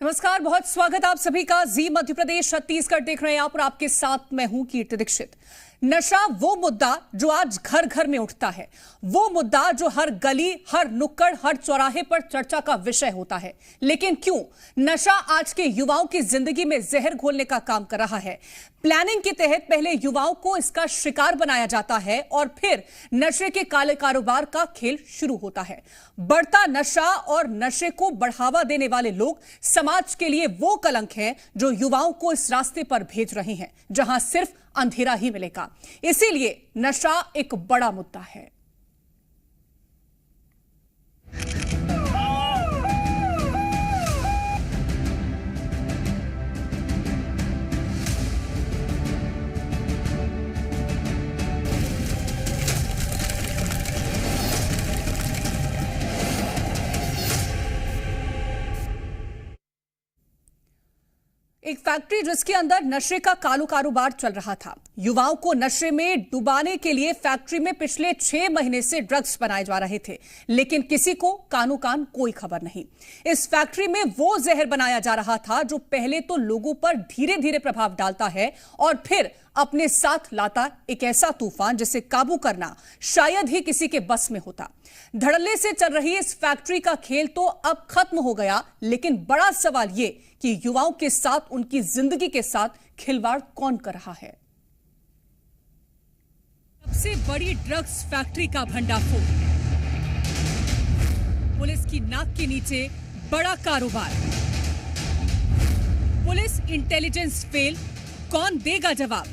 नमस्कार, बहुत स्वागत आप सभी का। जी मध्य प्रदेश छत्तीसगढ़ देख रहे हैं आप और आपके साथ मैं हूं कीर्ति दीक्षित। नशा वो मुद्दा जो आज घर घर में उठता है, वो मुद्दा जो हर गली, हर नुक्कड़, हर चौराहे पर चर्चा का विषय होता है। लेकिन क्यों नशा आज के युवाओं की जिंदगी में जहर घोलने का काम कर रहा है? प्लानिंग के तहत पहले युवाओं को इसका शिकार बनाया जाता है और फिर नशे के काले कारोबार का खेल शुरू होता है। बढ़ता नशा और नशे को बढ़ावा देने वाले लोग समाज के लिए वो कलंक हैं जो युवाओं को इस रास्ते पर भेज रहे हैं जहां सिर्फ अंधेरा ही मिलेगा। इसीलिए नशा एक बड़ा मुद्दा है। एक फैक्ट्री जिसके अंदर नशे का कालो कारोबार चल रहा था। युवाओं को नशे में डुबाने के लिए फैक्ट्री में पिछले 6 महीने से ड्रग्स बनाए जा रहे थे, लेकिन किसी को कानो कान कोई खबर नहीं। इस फैक्ट्री में वो जहर बनाया जा रहा था जो पहले तो लोगों पर धीरे धीरे प्रभाव डालता है और फिर अपने साथ लाता एक ऐसा तूफान जिसे काबू करना शायद ही किसी के बस में होता। धड़ल्ले से चल रही इस फैक्ट्री का खेल तो अब खत्म हो गया, लेकिन बड़ा सवाल ये कि युवाओं के साथ, उनकी जिंदगी के साथ खिलवाड़ कौन कर रहा है? सबसे बड़ी ड्रग्स फैक्ट्री का भंडाफोड़, पुलिस की नाक के नीचे बड़ा कारोबार, पुलिस इंटेलिजेंस फेल, कौन देगा जवाब?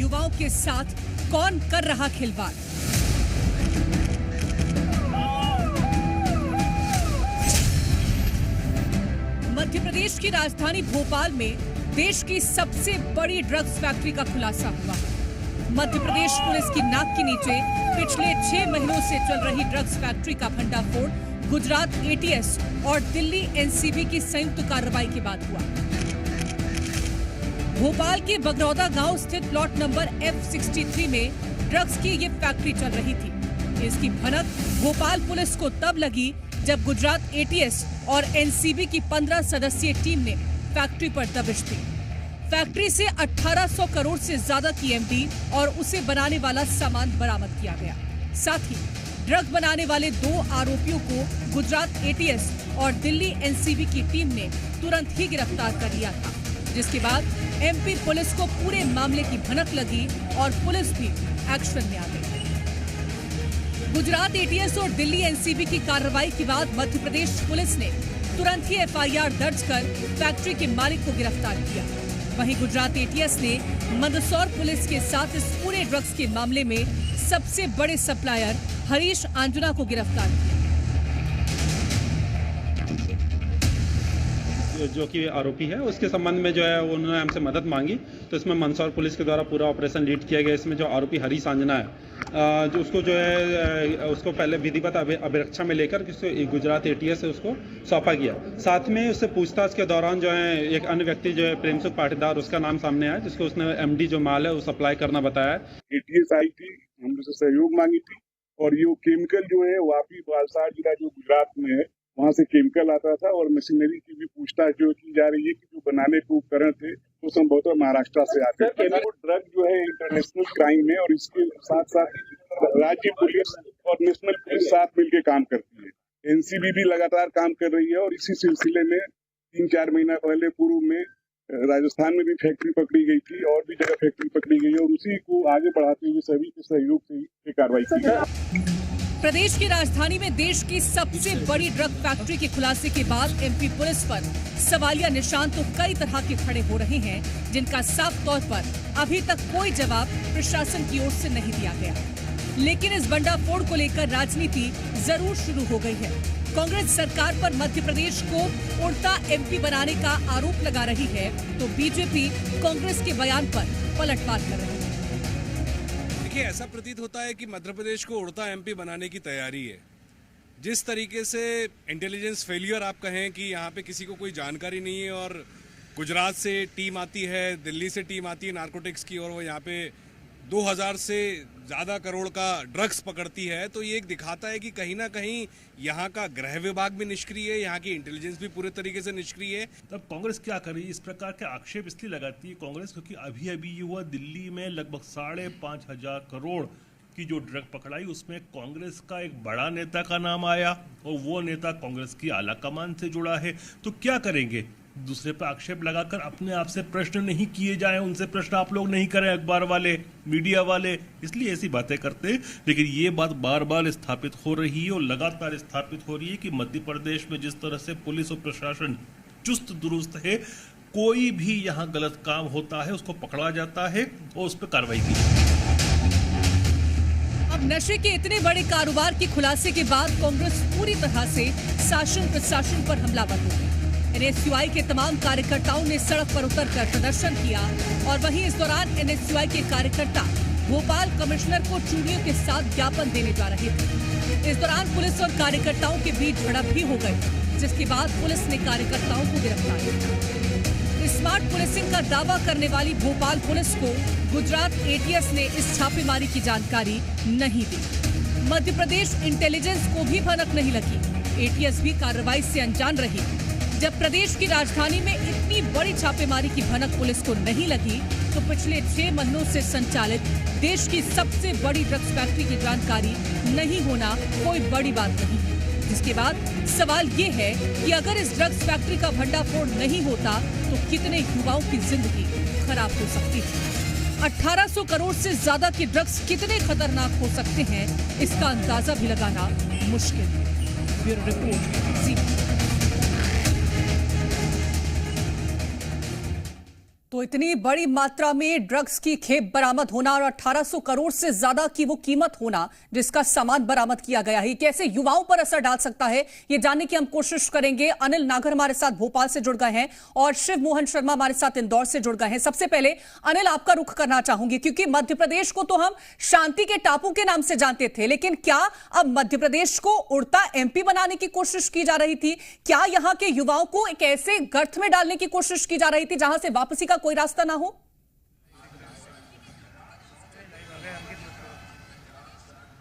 युवाओं के साथ कौन कर रहा खिलवाड़? मध्य प्रदेश की राजधानी भोपाल में देश की सबसे बड़ी ड्रग्स फैक्ट्री का खुलासा हुआ। मध्य प्रदेश पुलिस की नाक के नीचे पिछले 6 महीनों से चल रही ड्रग्स फैक्ट्री का भंडाफोड़ गुजरात एटीएस और दिल्ली एनसीबी की संयुक्त कार्रवाई के बाद हुआ। भोपाल के बगरौदा गांव स्थित प्लॉट नंबर F63 में ड्रग्स की ये फैक्ट्री चल रही थी। इसकी भनक भोपाल पुलिस को तब लगी जब गुजरात एटीएस और एनसीबी की 15 सदस्यीय टीम ने फैक्ट्री पर दबिश दी। फैक्ट्री से 1800 करोड़ से ज्यादा की एमडी और उसे बनाने वाला सामान बरामद किया गया। साथ ही ड्रग बनाने वाले 2 आरोपियों को गुजरात एटीएस और दिल्ली एनसीबी की टीम ने तुरंत ही गिरफ्तार कर लिया था, जिसके बाद एमपी पुलिस को पूरे मामले की भनक लगी और पुलिस भी एक्शन में आ गई। गुजरात एटीएस और दिल्ली एनसीबी की कार्रवाई के बाद मध्य प्रदेश पुलिस ने तुरंत ही एफआईआर दर्ज कर फैक्ट्री के मालिक को गिरफ्तार किया। वहीं गुजरात एटीएस ने मंदसौर पुलिस के साथ इस पूरे ड्रग्स के मामले में सबसे बड़े सप्लायर हरीश आंजना को गिरफ्तार किया। जो कि आरोपी है उसके संबंध में जो है उन्होंने हमसे मदद मांगी, तो इसमें मंदसौर पुलिस के द्वारा पूरा ऑपरेशन लीड किया गया। इसमें जो आरोपी हरीश आंजना है, जो उसको जो है उसको पहले विधिवत अभिरक्षा में लेकर गुजरात एटीएस से उसको सौंपा गया। साथ में उससे पूछताछ के दौरान जो है एक अन्य व्यक्ति जो है प्रेमसुख पाटीदार, उसका नाम सामने आया, जिसको उसने एमडी जो माल है वो सप्लाई करना बताया। एटीएस आई थी, हमसे सहयोग मांगी थी और ये केमिकल जो है वापी वलसाड़ जिला जो गुजरात में है वहाँ से केमिकल आता था और मशीनरी की भी पूछताछ जो की जा रही है कि जो बनाने के उपकरण थे वो संभवतः महाराष्ट्र से आते हैं। ड्रग जो है इंटरनेशनल क्राइम है और इसके साथ साथ राज्य पुलिस और नेशनल पुलिस साथ मिलकर काम करती है। एनसीबी भी लगातार काम कर रही है और इसी सिलसिले में 3-4 महीना पहले पूर्व में राजस्थान में भी फैक्ट्री पकड़ी गई थी और भी जगह फैक्ट्री पकड़ी गई है और उसी को आगे बढ़ाते हुए सभी के सहयोग से ये कार्रवाई की गई। प्रदेश की राजधानी में देश की सबसे बड़ी ड्रग फैक्ट्री के खुलासे के बाद एमपी पुलिस पर सवालिया निशान तो कई तरह के खड़े हो रहे हैं, जिनका साफ तौर पर अभी तक कोई जवाब प्रशासन की ओर से नहीं दिया गया। लेकिन इस भंडाफोड़ को लेकर राजनीति जरूर शुरू हो गई है। कांग्रेस सरकार पर मध्य प्रदेश को उड़ता एमपी बनाने का आरोप लगा रही है, तो बीजेपी कांग्रेस के बयान पर पलटवार कर रही है। देखिए, ऐसा प्रतीत होता है कि मध्य प्रदेश को उड़ता एमपी बनाने की तैयारी है। जिस तरीके से इंटेलिजेंस फेलियर आप कहें कि यहाँ पे किसी को कोई जानकारी नहीं है और गुजरात से टीम आती है, दिल्ली से टीम आती है नारकोटिक्स की और वो यहाँ पे 2000 से ज़्यादा करोड़ का ड्रग्स पकड़ती है, तो ये एक दिखाता है कि कहीं ना कहीं यहाँ का गृह विभाग भी निष्क्रिय है, यहाँ की इंटेलिजेंस भी पूरे तरीके से निष्क्रिय है। तब कांग्रेस क्या कर रही है? इस प्रकार के आक्षेप इसलिए लगाती है कांग्रेस क्योंकि अभी अभी ये हुआ दिल्ली में लगभग 5,500 करोड़ की जो ड्रग पकड़ाई, उसमें कांग्रेस का एक बड़ा नेता का नाम आया और वो नेता कांग्रेस की आला कमान से जुड़ा है। तो क्या करेंगे? दूसरे पर आक्षेप लगाकर अपने आप से प्रश्न नहीं किए जाएं, उनसे प्रश्न आप लोग नहीं करें, अखबार वाले, मीडिया वाले, इसलिए ऐसी बातें करते हैं। लेकिन ये बात बार बार स्थापित हो रही है और लगातार स्थापित हो रही है कि मध्य प्रदेश में जिस तरह से पुलिस और प्रशासन चुस्त दुरुस्त है, कोई भी यहाँ गलत काम होता है उसको पकड़ा जाता है और उस पर कार्रवाई की जाती है। अब नशे के इतने बड़े कारोबार के खुलासे के बाद कांग्रेस पूरी तरह से शासन प्रशासन पर हमलावर हो गई। एनएसयूआई के तमाम कार्यकर्ताओं ने सड़क पर उतरकर प्रदर्शन किया और वहीं इस दौरान एनएसयूआई के कार्यकर्ता भोपाल कमिश्नर को चूड़ियों के साथ ज्ञापन देने जा रहे थे। इस दौरान पुलिस और कार्यकर्ताओं के बीच झड़प भी हो गई, जिसके बाद पुलिस ने कार्यकर्ताओं को गिरफ्तार किया। स्मार्ट पुलिसिंग का दावा करने वाली भोपाल पुलिस को गुजरात एटीएस ने इस छापेमारी की जानकारी नहीं दी। मध्य प्रदेश इंटेलिजेंस को भी भनक नहीं लगी। एटीएस भी कार्रवाई से अनजान रही। जब प्रदेश की राजधानी में इतनी बड़ी छापेमारी की भनक पुलिस को नहीं लगी, तो पिछले 6 महीनों से संचालित देश की सबसे बड़ी ड्रग्स फैक्ट्री की जानकारी नहीं होना कोई बड़ी बात नहीं है। जिसके बाद सवाल ये है कि अगर इस ड्रग्स फैक्ट्री का भंडाफोड़ नहीं होता तो कितने युवाओं की जिंदगी खराब हो सकती है। 1800 करोड़ से ज्यादा के ड्रग्स कितने खतरनाक हो सकते हैं, इसका अंदाजा भी लगाना मुश्किल है। ब्यूरो रिपोर्ट जी। तो इतनी बड़ी मात्रा में ड्रग्स की खेप बरामद होना और 1800 करोड़ से ज्यादा की वो कीमत होना जिसका सामान बरामद किया गया है, कैसे युवाओं पर असर डाल सकता है, ये जानने की हम कोशिश करेंगे। अनिल नागर हमारे साथ भोपाल से जुड़ गए हैं और शिव मोहन शर्मा हमारे साथ इंदौर से जुड़ गए हैं। सबसे पहले अनिल, आपका रुख करना चाहूंगी क्योंकि मध्य प्रदेश को तो हम शांति के टापू के नाम से जानते थे, लेकिन क्या अब मध्य प्रदेश को उड़ता एमपी बनाने की कोशिश की जा रही थी? क्या यहां के युवाओं को एक ऐसे गर्त में डालने की कोशिश की जा रही थी जहां से वापसी का कोई रास्ता ना हो?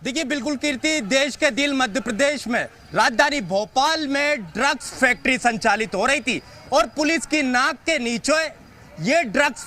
देखिए, बिल्कुल कीर्ति, देश के दिल मध्य प्रदेश में राजधानी भोपाल में ड्रग्स फैक्ट्री संचालित हो रही थी और पुलिस की नाक के नीचे ये ड्रग्स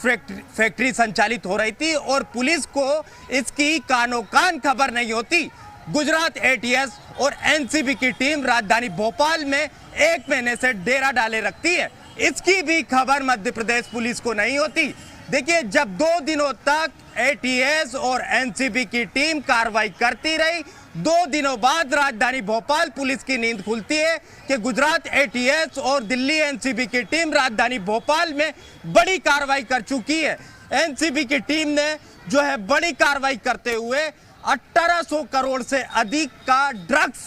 फैक्ट्री संचालित हो रही थी और पुलिस को इसकी कानो कान खबर नहीं होती। गुजरात एटीएस और एनसीबी की टीम राजधानी भोपाल में 1 महीने से डेरा डाले रखती है, इसकी भी खबर मध्य प्रदेश पुलिस को नहीं होती। देखिए, जब 2 दिनों तक एटीएस और एनसीबी की टीम कार्रवाई करती रही, 2 दिनों बाद राजधानी भोपाल पुलिस की नींद खुलती है कि गुजरात एटीएस और दिल्ली एनसीबी की टीम राजधानी भोपाल में बड़ी कार्रवाई कर चुकी है। एनसीबी की टीम ने जो है बड़ी कार्रवाई करते हुए 1800 करोड़ से अधिक का ड्रग्स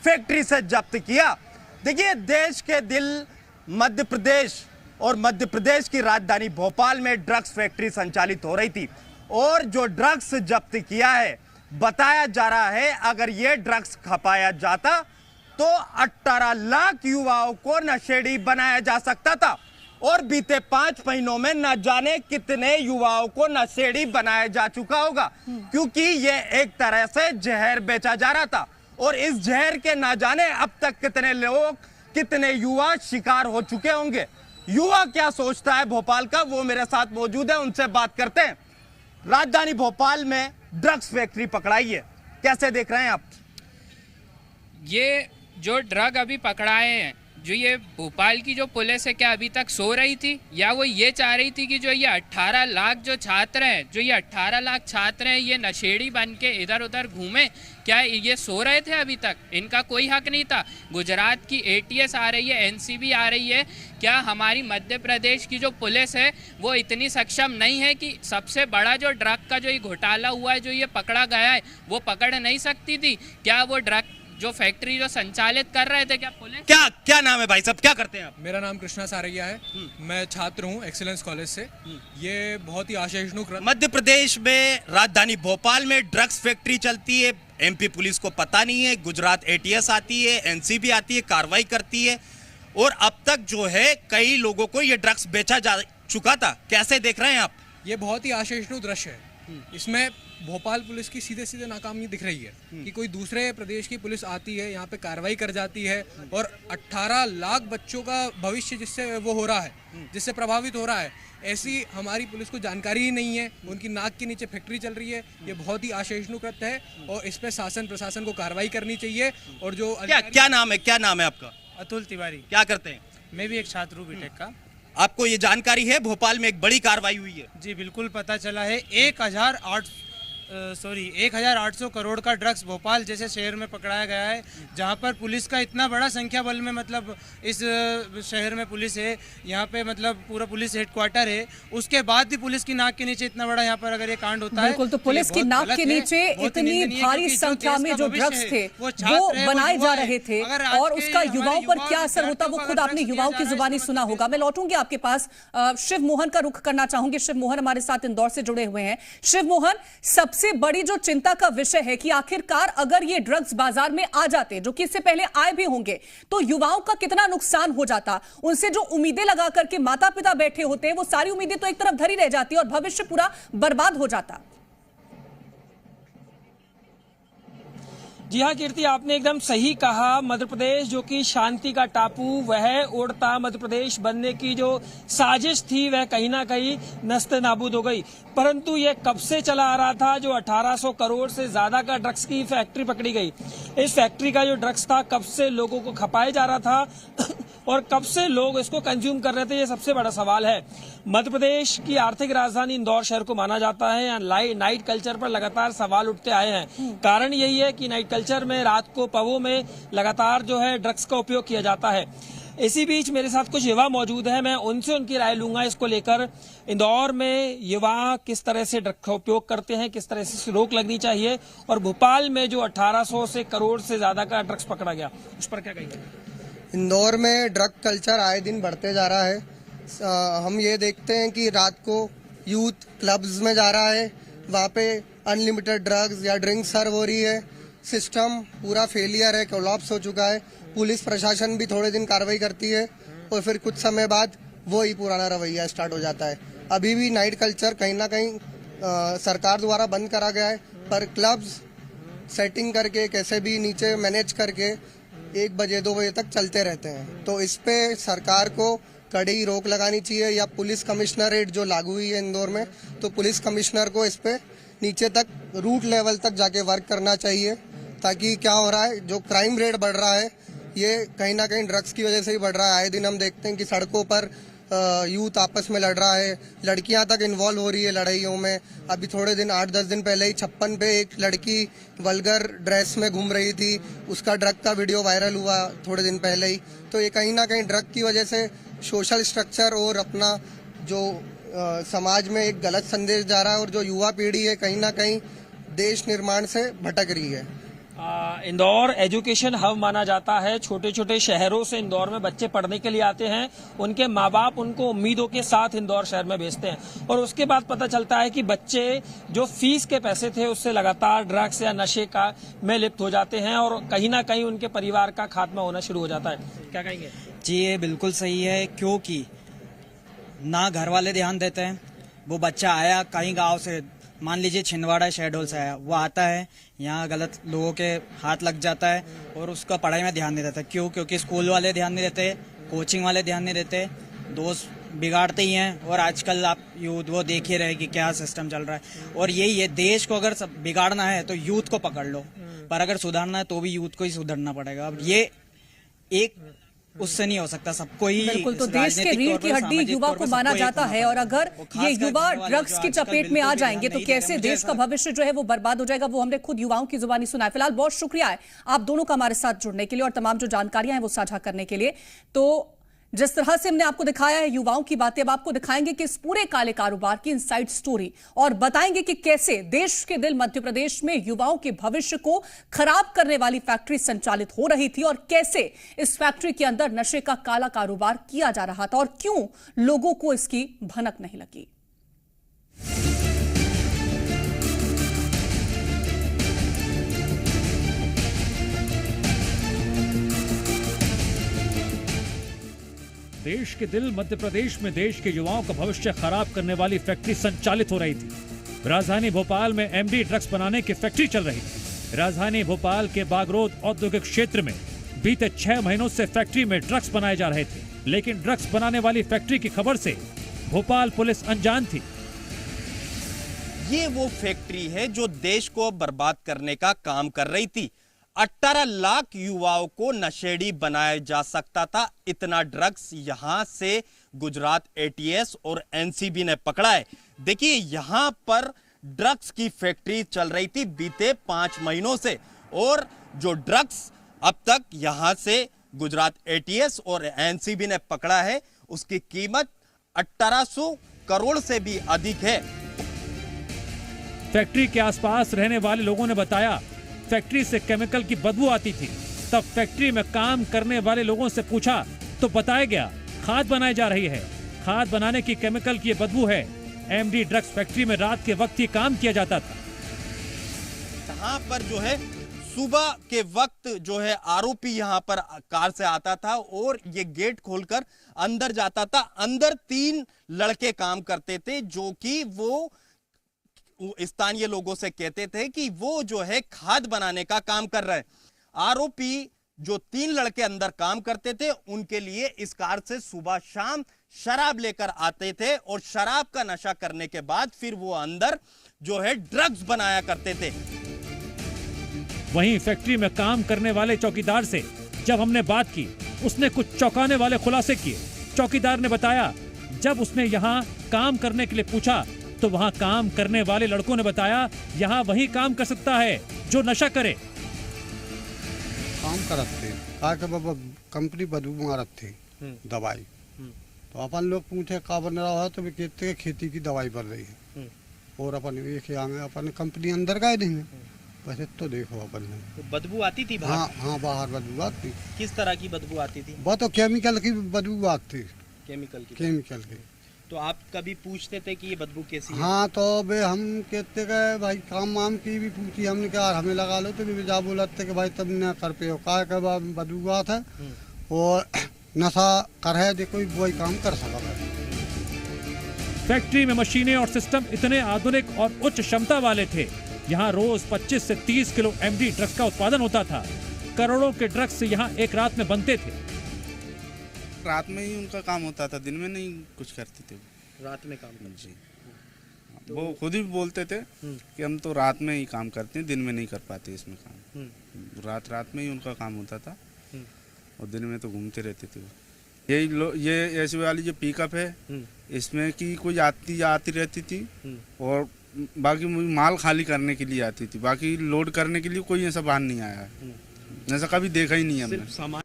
फैक्ट्री से जब्त किया। देखिए, देश के दिल मध्य प्रदेश और मध्य प्रदेश की राजधानी भोपाल में ड्रग्स फैक्ट्री संचालित हो रही थी और जो ड्रग्स जब्त किया है, बताया जा रहा है अगर ये ड्रग्स खपाया जाता तो 18 लाख युवाओं को नशेड़ी बनाया जा सकता था और बीते 5 महीनों में न जाने कितने युवाओं को नशेड़ी बनाया जा चुका होगा, क्योंकि ये एक तरह से जहर बेचा जा रहा था और इस जहर के न जाने अब तक कितने लोग, कितने युवा शिकार हो चुके होंगे। युवा क्या सोचता है भोपाल का, वो मेरे साथ मौजूद है, उनसे बात करते हैं। राजधानी भोपाल में ड्रग्स फैक्ट्री पकड़ाई है, कैसे देख रहे हैं आप? ये जो ड्रग अभी पकड़ाए हैं, जो ये भोपाल की जो पुलिस है, क्या अभी तक सो रही थी या वो ये चाह रही थी कि जो ये 18 लाख जो छात्र हैं, जो ये 18 लाख छात्र हैं, ये नशेड़ी बन के इधर उधर घूमे? क्या ये सो रहे थे अभी तक? इनका कोई हक नहीं था। गुजरात की एटीएस आ रही है, एनसीबी आ रही है, क्या हमारी मध्य प्रदेश की जो पुलिस है वो इतनी सक्षम नहीं है कि सबसे बड़ा जो ड्रग का जो ये घोटाला हुआ है, जो ये पकड़ा गया है, वो पकड़ नहीं सकती थी? क्या वो ड्रग जो फैक्ट्री जो संचालित कर रहे थे, क्या पुलिस? क्या नाम है भाई साहब, क्या करते हैं आप? मेरा नाम कृष्णा सारैया है, मैं छात्र हूँ एक्सीलेंस कॉलेज से। ये बहुत ही आशाजनक, मध्य प्रदेश में राजधानी भोपाल में ड्रग्स फैक्ट्री चलती है, एमपी पुलिस को पता नहीं है, गुजरात एटीएस आती है, एनसीबी आती है, कार्रवाई करती है और अब तक जो है कई लोगों को ये ड्रग्स बेचा जा चुका था। कैसे देख रहे हैं आप? ये बहुत ही आशाजनक दृश्य है इसमें भोपाल पुलिस की सीधे सीधे नाकामी दिख रही है कि कोई दूसरे प्रदेश की पुलिस आती है, यहाँ पे कार्रवाई कर जाती है और 18 लाख बच्चों का भविष्य जिससे वो हो रहा है, जिससे प्रभावित हो रहा है, ऐसी हमारी पुलिस को जानकारी ही नहीं है। उनकी नाक के नीचे फैक्ट्री चल रही है। ये बहुत ही आशयजनक कृत्य है और इस पे शासन प्रशासन को कार्रवाई करनी चाहिए। और जो क्या नाम है आपका? अतुल तिवारी। क्या करते हैं? मैं भी एक छात्र हूँ बीटेक का। आपको ये जानकारी है भोपाल में एक बड़ी कार्रवाई हुई है? जी बिल्कुल पता चला है। 1800 करोड़ का ड्रग्स भोपाल जैसे शहर में पकड़ाया गया है, जहां पर पुलिस का इतना बड़ा संख्या बल में, मतलब इस शहर में पुलिस है, यहां पे मतलब पूरा पुलिस हेडक्वार्टर है, उसके बाद भी पुलिस की नाक के नीचे इतना बड़ा यहां पर अगर ये कांड होता है, बिल्कुल, तो पुलिस की नाक के नीचे इतनी भारी संख्या में जो ड्रग्स थे वो बनाए जा रहे थे और उसका युवाओं पर क्या असर होता वो खुद आपने युवाओं की जुबानी सुना होगा। मैं लौटूंगी आपके पास, शिव मोहन का रुख करना चाहूंगी। शिव मोहन हमारे साथ इंदौर से जुड़े हुए हैं। शिव मोहन, सबसे बड़ी जो चिंता का विषय है कि आखिरकार अगर ये ड्रग्स बाजार में आ जाते, जो कि इससे पहले आए भी होंगे, तो युवाओं का कितना नुकसान हो जाता। उनसे जो उम्मीदें लगा करके माता पिता बैठे होते हैं, वो सारी उम्मीदें तो एक तरफ धरी रह जाती और भविष्य पूरा बर्बाद हो जाता। जी हाँ कीर्ति, आपने एकदम सही कहा। मध्य प्रदेश जो कि शांति का टापू, वह उड़ता मध्य प्रदेश बनने की जो साजिश थी वह कहीं ना कहीं नस्ते नाबूद हो गई। परंतु यह कब से चला आ रहा था? जो 1800 करोड़ से ज्यादा का ड्रग्स की फैक्ट्री पकड़ी गई, इस फैक्ट्री का जो ड्रग्स था कब से लोगों को खपाया जा रहा था और कब से लोग इसको कंज्यूम कर रहे थे, ये सबसे बड़ा सवाल है। मध्य प्रदेश की आर्थिक राजधानी इंदौर शहर को माना जाता है। यहाँ नाइट कल्चर पर लगातार सवाल उठते आए हैं। कारण यही है कि नाइट कल्चर में रात को पबों में लगातार जो है ड्रग्स का उपयोग किया जाता है। इसी बीच मेरे साथ कुछ युवा मौजूद हैं, मैं उनसे उनकी राय लूंगा इसको लेकर। इंदौर में युवा किस तरह से ड्रग्स का उपयोग करते हैं, किस तरह से रोक लगनी चाहिए, और भोपाल में जो 1800 से करोड़ से ज्यादा का ड्रग्स पकड़ा गया, उस पर क्या कहेंगे? इंदौर में ड्रग कल्चर आए दिन बढ़ते जा रहा है। हम ये देखते हैं कि रात को यूथ क्लब्स में जा रहा है, वहाँ पे अनलिमिटेड ड्रग्स या ड्रिंक सर्व हो रही है। सिस्टम पूरा फेलियर है, कोलैप्स हो चुका है। पुलिस प्रशासन भी थोड़े दिन कार्रवाई करती है और फिर कुछ समय बाद वो ही पुराना रवैया स्टार्ट हो जाता है। अभी भी नाइट कल्चर कहीं ना कहीं सरकार द्वारा बंद करा गया है, पर क्लब्स सेटिंग करके कैसे भी नीचे मैनेज करके 1 बजे 2 बजे तक चलते रहते हैं। तो इस पे सरकार को कड़ी रोक लगानी चाहिए, या पुलिस कमिश्नरेट जो लागू हुई है इंदौर में, तो पुलिस कमिश्नर को इस पे नीचे तक रूट लेवल तक जाके वर्क करना चाहिए। ताकि क्या हो रहा है, जो क्राइम रेट बढ़ रहा है ये कहीं ना कहीं ड्रग्स की वजह से ही बढ़ रहा है। आए दिन हम देखते हैं कि सड़कों पर यूथ आपस में लड़ रहा है, लड़कियां तक इन्वॉल्व हो रही है लड़ाइयों में। अभी थोड़े दिन 8-10 दिन पहले ही 56 पे एक लड़की वल्गर ड्रेस में घूम रही थी, उसका ड्रग का वीडियो वायरल हुआ थोड़े दिन पहले ही। तो ये कहीं ना कहीं ड्रग की वजह से सोशल स्ट्रक्चर और अपना जो समाज में एक गलत संदेश जा रहा है, और जो युवा पीढ़ी है कहीं ना कहीं देश निर्माण से भटक रही है। इंदौर एजुकेशन हब माना जाता है। छोटे छोटे शहरों से इंदौर में बच्चे पढ़ने के लिए आते हैं, उनके माँ बाप उनको उम्मीदों के साथ इंदौर शहर में भेजते हैं, और उसके बाद पता चलता है कि बच्चे जो फीस के पैसे थे उससे लगातार ड्रग्स या नशे का में लिप्त हो जाते हैं और कहीं ना कहीं उनके परिवार का खात्मा होना शुरू हो जाता है। क्या कहेंगे? जी ये बिल्कुल सही है, क्योंकि ना घर वाले ध्यान देते हैं। वो बच्चा आया कहीं गाँव से, मान लीजिए छिंदवाड़ा शहडोल से आया, वो आता है यहाँ गलत लोगों के हाथ लग जाता है और उसका पढ़ाई में ध्यान नहीं देता। क्यों? क्योंकि स्कूल वाले ध्यान नहीं देते, कोचिंग वाले ध्यान नहीं देते, दोस्त बिगाड़ते ही हैं। और आजकल आप यूथ वो देख ही रहे कि क्या सिस्टम चल रहा है। और यही है, देश को अगर सब बिगाड़ना है तो यूथ को पकड़ लो, पर अगर सुधारना है तो भी यूथ को ही सुधरना पड़ेगा। अब ये एक उससे नहीं हो सकता, सबको ही। बिल्कुल, तो देश के रीढ़ की हड्डी युवा को माना जाता है, और अगर ये युवा ड्रग्स की चपेट में आ जाएंगे तो कैसे देश का भविष्य जो है वो बर्बाद हो जाएगा, वो हमने खुद युवाओं की जुबानी सुना है। फिलहाल बहुत शुक्रिया है आप दोनों का हमारे साथ जुड़ने के लिए और तमाम जो जानकारियां हैं वो साझा करने के लिए। तो जिस तरह से हमने आपको दिखाया है युवाओं की बातें, अब आपको दिखाएंगे कि इस पूरे काले कारोबार की इनसाइड स्टोरी, और बताएंगे कि कैसे देश के दिल मध्य प्रदेश में युवाओं के भविष्य को खराब करने वाली फैक्ट्री संचालित हो रही थी, और कैसे इस फैक्ट्री के अंदर नशे का काला कारोबार किया जा रहा था, और क्यों लोगों को इसकी भनक नहीं लगी। देश के दिल मध्य प्रदेश में देश के युवाओं का भविष्य खराब करने वाली फैक्ट्री संचालित हो रही थी। राजधानी भोपाल में एमडी ड्रग्स बनाने की फैक्ट्री चल रही थी। राजधानी भोपाल के बागरोड औद्योगिक क्षेत्र में बीते 6 महीनों से फैक्ट्री में ड्रग्स बनाए जा रहे थे, लेकिन ड्रग्स बनाने वाली फैक्ट्री की खबर से भोपाल पुलिस अनजान थी। ये वो फैक्ट्री है जो देश को बर्बाद करने का काम कर रही थी। 18 लाख युवाओं को नशेड़ी बनाया जा सकता था, इतना ड्रग्स यहां से गुजरात एटीएस और एनसीबी ने पकड़ा है। देखिए, यहां पर ड्रग्स की फैक्ट्री चल रही थी बीते 5 महीनों से, और जो ड्रग्स अब तक यहां से गुजरात एटीएस और एनसीबी ने पकड़ा है, उसकी कीमत 1800 करोड़ से भी अधिक है। फैक्ट्री के आसपास रहने वाले लोगों ने बताया, फैक्ट्री से केमिकल की बदबू आती थी। तब फैक्ट्री में काम करने वाले लोगों से पूछा तो बताया गया खाद बनाई जा रही है। खाद बनाने की केमिकल की बदबू है। एमडी ड्रग्स फैक्ट्री में रात के वक्त ही काम किया जाता था। यहाँ पर जो है सुबह के वक्त जो है आरोपी यहाँ पर कार से आता था और ये गेट खोलकर अंदर जाता था। अंदर 3 लड़के काम करते थे जो कि वो स्थानीय लोगों से कहते थे कि वो जो है खाद बनाने का काम कर रहे हैं। आरोपी जो 3 लड़के अंदर काम करते थे, उनके लिए इस कार से सुबह शाम शराब लेकर आते थे और शराब का नशा करने के बाद फिर वो अंदर जो है ड्रग्स बनाया करते थे। वहीं फैक्ट्री में काम करने वाले चौकीदार से जब हमने बात की, उसने कुछ चौंकाने वाले खुलासे किए। चौकीदार ने बताया, जब उसने यहाँ काम करने के लिए पूछा तो वहाँ काम करने वाले लड़कों ने बताया यहाँ वही काम कर सकता है जो नशा करे। काम करते बाबा कंपनी बदबू मारत थे दवाई, तो अपन लोग पूछे का बन रहा है, तो वे कहते खेती की दवाई बन रही है। और अपन एक अपन कंपनी अंदर गए नहीं, वैसे तो देखो अपन ने तो बदबू आती थी बाहर। हाँ बाहर बदबू आती। किस तरह की बदबू आती थी? वो तो केमिकल की बदबू आती। केमिकल की। तो आप कभी पूछते थे कि ये बदबू कैसी है? हाँ, तो वे हम कहते गए भाई काम वाम की भी पूछी हमने, कहा हमें लगा लो, तो भी जा बोलते कि भाई तब न कर पे हो का बदबू आत है और नशा कर है, देखो वही काम कर सका। फैक्ट्री में मशीनें और सिस्टम इतने आधुनिक और उच्च क्षमता वाले थे, यहाँ रोज 25 से 30 किलो एमडी ड्रग्स का उत्पादन होता था। करोड़ों के ड्रग्स यहाँ एक रात में बनते थे। रात में ही उनका काम होता था, दिन में नहीं कुछ करते थे। रात में काम करते जी। तो वो खुद ही बोलते थे कि हम तो रात में ही काम करते हैं, दिन में नहीं कर पाते इसमें काम। रात में ही उनका काम होता था और दिन में तो घूमते रहते थे। ये ऐसी वाली जो पिकअप है, इसमें की कोई आती रहती थी और बाकी माल खाली करने के लिए आती थी, बाकी लोड करने के लिए कोई ऐसा वाहन नहीं आया, ऐसा कभी देखा ही नहीं हमने।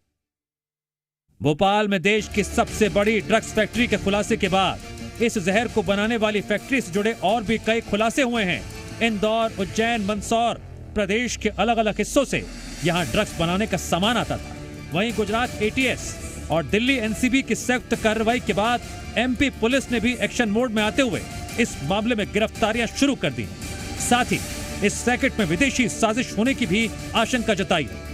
भोपाल में देश की सबसे बड़ी ड्रग्स फैक्ट्री के खुलासे के बाद इस जहर को बनाने वाली फैक्ट्री से जुड़े और भी कई खुलासे हुए हैं। इंदौर, उज्जैन, मंदसौर प्रदेश के अलग अलग हिस्सों से यहां ड्रग्स बनाने का सामान आता था। वहीं गुजरात एटीएस और दिल्ली एनसीबी की संयुक्त कार्रवाई के बाद एमपी पुलिस ने भी एक्शन मोड में आते हुए इस मामले में गिरफ्तारियां शुरू कर दी। साथ ही इस रैकेट में विदेशी साजिश होने की भी आशंका जताई है।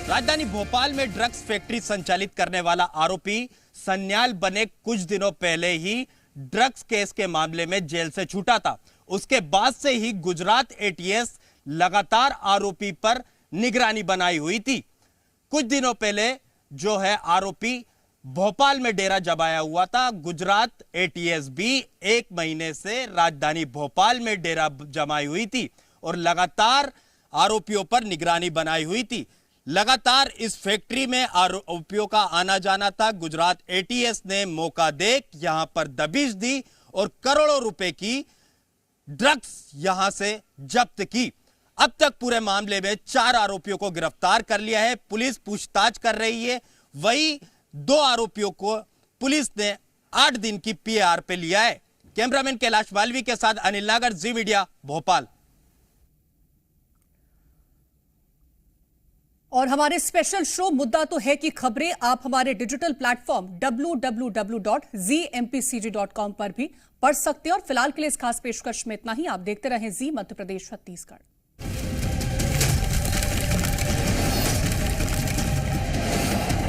राजधानी भोपाल में ड्रग्स फैक्ट्री संचालित करने वाला आरोपी सन्याल बने कुछ दिनों पहले ही ड्रग्स केस के मामले में जेल से छूटा था। उसके बाद से ही गुजरात एटीएस लगातार आरोपी पर निगरानी बनाई हुई थी। कुछ दिनों पहले जो है आरोपी भोपाल में डेरा जमाया हुआ था। गुजरात एटीएस भी 1 महीने से राजधानी भोपाल में डेरा जमाई हुई थी और लगातार आरोपियों पर निगरानी बनाई हुई थी। लगातार इस फैक्ट्री में आरोपियों का आना जाना था। गुजरात एटीएस ने मौका देख यहां पर दबिश दी और करोड़ों रुपए की ड्रग्स यहां से जब्त की। अब तक पूरे मामले में 4 आरोपियों को गिरफ्तार कर लिया है, पुलिस पूछताछ कर रही है। वही 2 आरोपियों को पुलिस ने 8 दिन की पीआर पे लिया है। कैमरामैन कैलाश मालवी के साथ अनिल नागर, जी मीडिया, भोपाल। और हमारे स्पेशल शो मुद्दा तो है कि खबरें आप हमारे डिजिटल प्लेटफॉर्म www.zmpcg.com पर भी पढ़ सकते हैं। और फिलहाल के लिए इस खास पेशकश में इतना ही। आप देखते रहें जी मध्य प्रदेश छत्तीसगढ़।